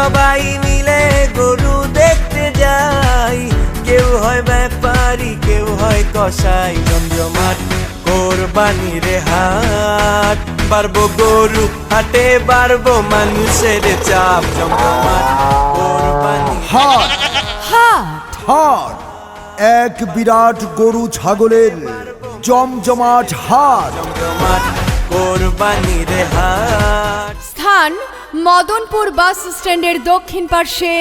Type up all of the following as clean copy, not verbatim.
সবাই মিলে গরু দেখতে যাই, কেউ হয় ব্যাপারী কেউ হয় কসাই। জমজমাট কোরবানির হাট, বাড়বো গরু হাটে বাড়বো মানুষের চাপ। জমজমাট কোরবানি হাট হাট হাট, এক বিরাট গরু ছাগলের জমজমাট হাট। জমজমাট কোরবানির হাট। স্থান মদনপুর বাস স্ট্যান্ডের দক্ষিণ পার্শ্বে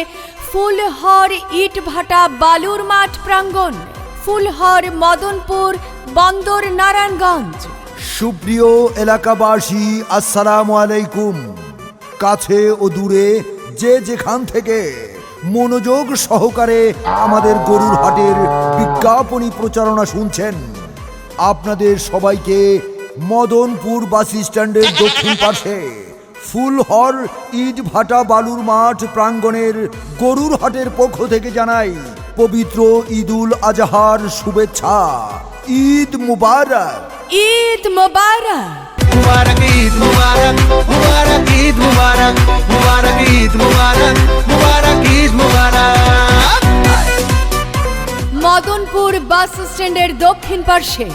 ফুলহর ইটভাটা বালুর মাঠ প্রাঙ্গণ, ফুলহর মদনপুর বন্দর নারায়ণগঞ্জ। সুপ্রিয় এলাকাবাসী, আসসালামু আলাইকুম। কাছে ও দূরে যে যেখান থেকে মনোযোগ সহকারে আমাদের গরুর হাটের বিজ্ঞাপনী প্রচারণা শুনছেন, আপনাদের সবাইকে মদনপুর বাস স্ট্যান্ডের দক্ষিণ পাশে ফুলহর ইটভাটা বালুর মাঠ প্রাঙ্গণের গরুর হাটের পক্ষ থেকে জানাই পবিত্র ঈদুল আজহার শুভেচ্ছা। ঈদ মুবারক। ঈদ মোবারক। মুবারক ঈদ মুবারক, মুবারক ঈদ মুবারক, মুবারক ঈদ মুবারক, মুবারক ঈদ মুবারক। মদনপুর বাস স্ট্যান্ডের দক্ষিণ পার্শ্বে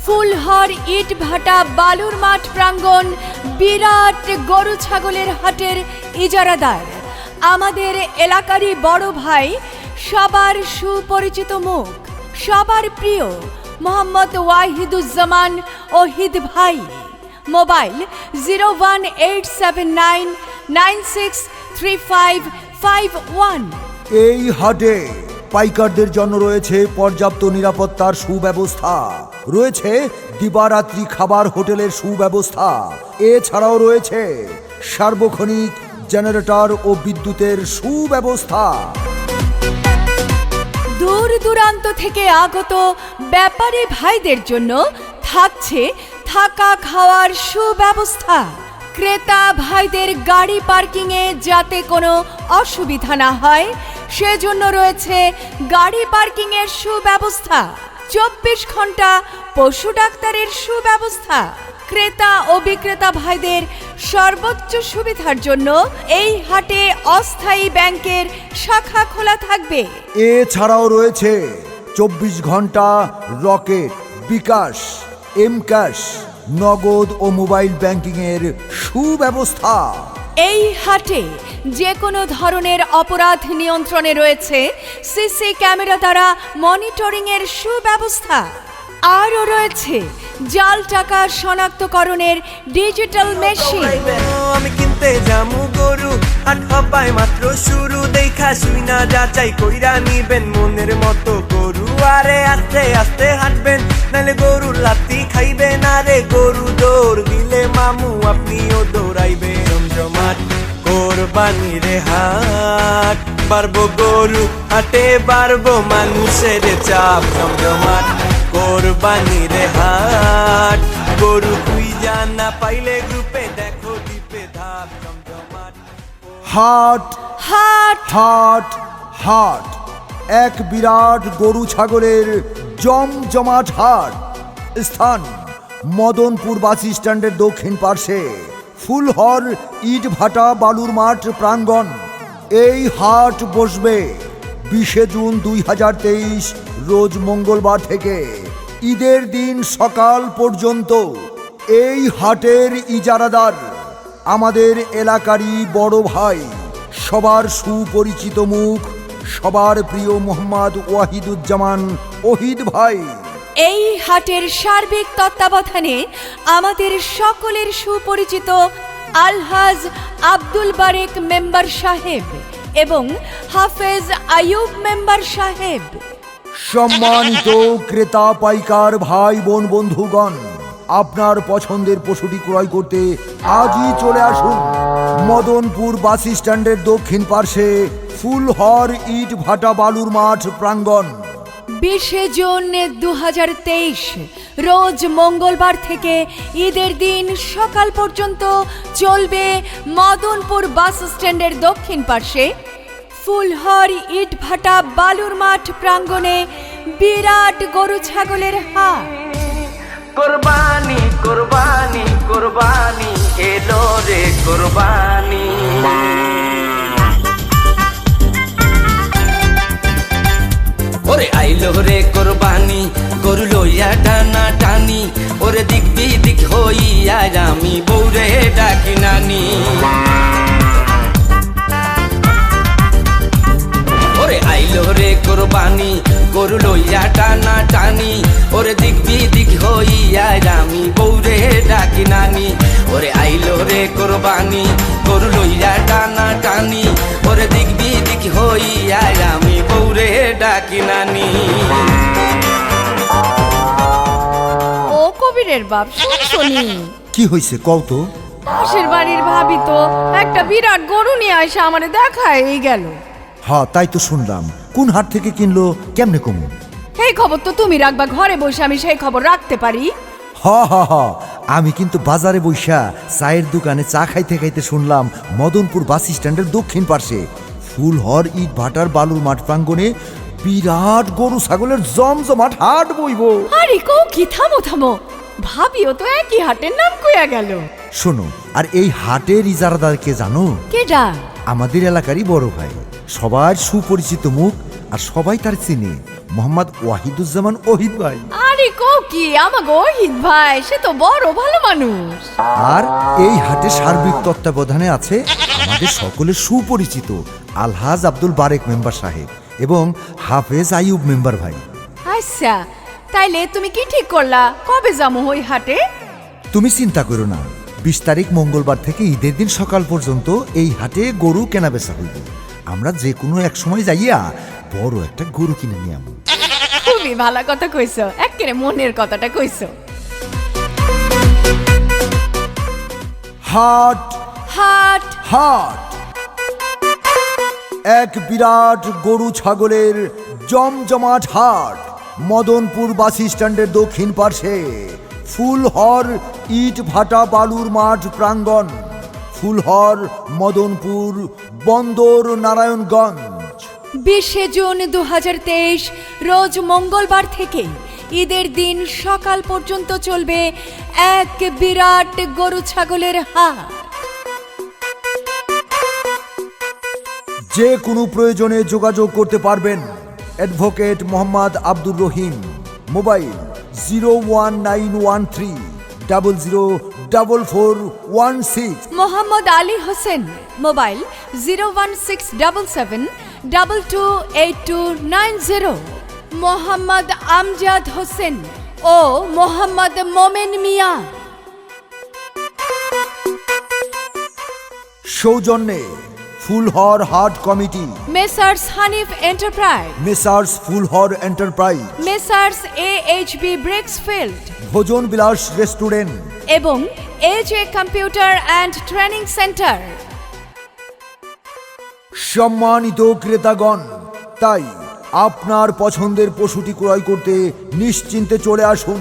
ফুলহর ইটভাটা বালুর মাঠ প্রাঙ্গণ বিরাট গরু ছাগলের হাটের ইজারাদার আমাদের এলাকারই বড় ভাই, সবার সুপরিচিত মুখ, সবার প্রিয় মোহাম্মদ ওয়াহিদুজ্জামান ওহিদ ভাই। মোবাইল 01879963551। এই হাটে পাইকারদের জন্য রয়েছে পর্যাপ্ত নিরাপত্তার সুব্যবস্থা, রয়েছে দিবারাত্রি খাবার হোটেলের সুব্যবস্থা, এছাড়াও রয়েছে সার্বক্ষণিক জেনারেটর ও বিদ্যুতের সুব্যবস্থা। দূর দূরান্ত থেকে আগত ব্যাপারী ভাইদের জন্য থাকছে থাকা খাওয়ার সুব্যবস্থা। ক্রেতা ভাইদের গাড়ি পার্কিংয়ে যাতে কোনো অসুবিধা না হয় সেজন্য রয়েছে গাড়ি পার্কিংয়ের সুব্যবস্থা। 24 ঘন্টা পশু ডাক্তারের সুব্যবস্থা। ক্রেতা ও বিক্রেতা ভাইদের সর্বোচ্চ সুবিধার জন্য এই হাটে অস্থায়ী ব্যাংকের শাখা খোলা থাকবে। এছাড়াও রয়েছে 24 ঘন্টা রকেট, বিকাশ, এম ক্যাশ, নগদ ও মোবাইল ব্যাংকিংয়ের সুব্যবস্থা। এই হাটে যে কোনো ধরনের অপরাধ নিয়ন্ত্রণে রয়েছে সিসি ক্যামেরা দ্বারা মনিটরিংয়ের সুব্যবস্থা। আরও রয়েছে জাল টাকা শনাক্তকরণের ডিজিটাল মেশিন। আমি কিনতে যামু গরু, হাট হবাই মাত্র শুরু, দেখা শুই না যাচাই কইরা নিবেন মনের মতো গরু। আরে আস্তে আস্তে হাঁটবেন নাহলে গরুর লাত্তি খাইবেন। আরে গরু দৌড় দিলে মামু আপনিও দৌড়াইবেন। জমজমাট কোরবানির হাট, বাড়বো গরু হাটে বাড়বো মানুষের চাপ। জমজমাট কোরবানির হাট, গরু তুই জানা পাইলে গ্রুপে দেখো দ্বীপে ধাপ। জমজমাট হাট হাট হাট হাট, এক বিরাট গরু ছাগলের জমজমাট হাট। স্থান মদনপুর বাস স্ট্যান্ডের দক্ষিণ পার্শ্বে ফুলহর ইটভাটা বালুর মাঠ প্রাঙ্গণ। এই হাট বসবে 20 জুন 2023 রোজ মঙ্গলবার থেকে ঈদের দিন সকাল পর্যন্ত। এই হাটের ইজারাদার আমাদের এলাকারই বড় ভাই, সবার সুপরিচিত মুখ, সবার প্রিয় মোহাম্মদ ওয়াহিদুজ্জামান ওহিদ ভাই। এই হাটের সার্বিক তত্ত্বাবধানে আমাদের সকলের সুপরিচিত আলহাজ আব্দুল বারেক মেম্বার সাহেব এবং হাফেজ আয়ুব মেম্বার সাহেব। সম্মানিত ক্রেতা পাইকার ভাই বোন বন্ধুগণ, আপনার পছন্দের পশুটি ক্রয় করতে আজই চলে আসুন মদনপুর বাস স্ট্যান্ডের দক্ষিণ পার্শ্বে ফুলহর ইটভাটা বালুর মাঠ প্রাঙ্গণ। 20 জুন 2023 রোজ মঙ্গলবার থেকে ঈদের দিন সকাল পর্যন্ত চলবে মদনপুর বাস স্ট্যান্ডের দক্ষিণ পার্শ্বে ফুলহর ইটভাটা বালুর মাঠ প্রাঙ্গণে বিরাট গরু ছাগলের হাট। কোরবানি কোরবানি কোরবানি এলো রে কোরবানি। ওরে আইলো রে কোরবানি গরু লইয়া টানা টানি ওরে দিক বিদিক হইয়া আমি বউরে ডাকি নানি ওরে আইলো রে কোরবানি গরু লইয়া টানা টানি ওরে দিক বিদিক হইয়া আমি বউরে ডাকি নানি ওরে আইলো রে কোরবানি গরু লইয়া টানা টানি ওরে দিক বিদিক হইয়া আমি বউরে ডাকি নানি ও কবিরের বাপ শুনছনি? কি হয়েছে কও তো? পাশের বাড়ির ভাবি তো একটা বিরাট গরু নিয়ে আসে আমারে দেখায় গেল। হ্যাঁ তাই তো শুনলাম। কোন হাট থেকে কিনলো, কেমনে কমু? এই খবর তো তুমি রাখবা ঘরে বসে, আমি সেই খবর রাখতে পারি? হ হ হ, আমি কিন্তু বাজারে বইসা চায়ের দোকানে চা খাইতে খাইতে শুনলাম মদনপুর বাস স্ট্যান্ডের দক্ষিণ পার্শ্বে ফুলহর ইট ভাটার বালুর মাঠ প্রাঙ্গণে বিরাট গরু ছাগলের জমজমাট হাট বইব। আরে কও কি, থামো থামো, ভাবিও তো একই হাটের নাম কইয়া গেল। শোনো, আর এই হাটের ইজারাদার কে জানো? কেডা? আমাদের এলাকারই বড় ভাই, সবার সুপরিচিত মুখ, আর সবাই তার চিনে, মোহাম্মদ ওয়াহিদুজ্জামান ওহিদ ভাই। আরে কও কি, আমাগো ওহিদ ভাই সে তো বড় ভালো মানুষ। আর এই হাটে সার্বিক তত্ত্বাবধানে আছে আমাদের সকলের সুপরিচিত আলহাজ আব্দুল বারেক মেম্বার সাহেব এবং হাফেজ আইয়ুব মেম্বার ভাই। আচ্ছা, তাইলে তুমি কি ঠিক করলা, কবে যাবো ওই হাটে? তুমি চিন্তা করো না, 20 তারিখ মঙ্গলবার থেকে ঈদের দিন সকাল পর্যন্ত এই হাটে গরু কেনা বেচা হইব। আমরা যে কোনো এক সময় যাইয়া বড় একটা গরু কিনে নিয়ে আমু। খুবই ভালো কথা কইছো, একেবারে মনের কথাটা কইছো। হাট হাট হাট, এক বিরাট গরু ছাগলের জমজমাট হাট, মদনপুর বাস স্ট্যান্ডের দক্ষিণ পার্শ্বে ফুলহর ইট ভাটা বালুর মাঠ প্রাঙ্গণ, ফুলহর মদনপুর বন্দর নারায়ণগঞ্জ। 20 জুন 2023 রোজ মঙ্গলবার থেকে ঈদের দিন সকাল পর্যন্ত চলবে এক বিরাট গরু ছাগলের হাট। যে কোনো প্রয়োজনে যোগাযোগ করতে পারবেন advocate Mohammad Abdur Rahim, mobile 01913 004416। Mohammad Ali Hossain, mobile 01677 228290। Mohammad Amjad Hossain ও মোহাম্মদ মোমেন মিয়া। সৌজন্যে Phulhar Haat committee, messrs Hanif enterprise, messrs Phulhar enterprise, messrs AHB ব্রেক্সফিল্ড, ভোজন বিলাস রেস্টুরেন্ট এবং AJ computer and training centre. সম্মানিত ক্রেতাগণ, তাই আপনার পছন্দের পশুটি ক্রয় করতে নিশ্চিন্তে চলে আসুন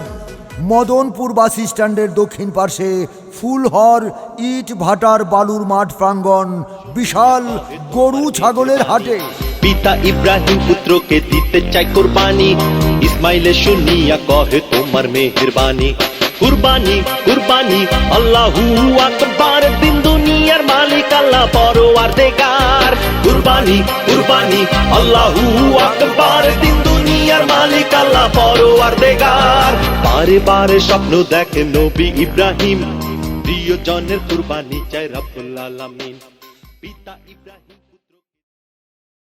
মদনপুর বাস স্ট্যান্ডের দক্ষিণ পার্শ্বে ফুলহর ইট ভাটার বালুর মাঠ প্রাঙ্গণ বিশাল গরু ছাগলের হাটে। পিতা ইব্রাহিম পুত্রকে দিতে চাই কুরবানি, ইসমাইলে শুনিয়া কহে তোমার মেহেরবানি। কুরবানি কুরবানি আল্লাহু আকবার, দিন দুনিয়ার মালিক আল্লাহ পরওয়ারদিগার। কুরবানি কুরবানি আল্লাহু আকবার, দিন দুনিয়ার মালিক আল্লাহ পরওয়ারদিগার। বারে বারে স্বপ্ন দেখে নবী ইব্রাহিম, প্রিয়জনের কুরবানি চাই রব্বুল আলামিন। পিতা ইব্রাহিম।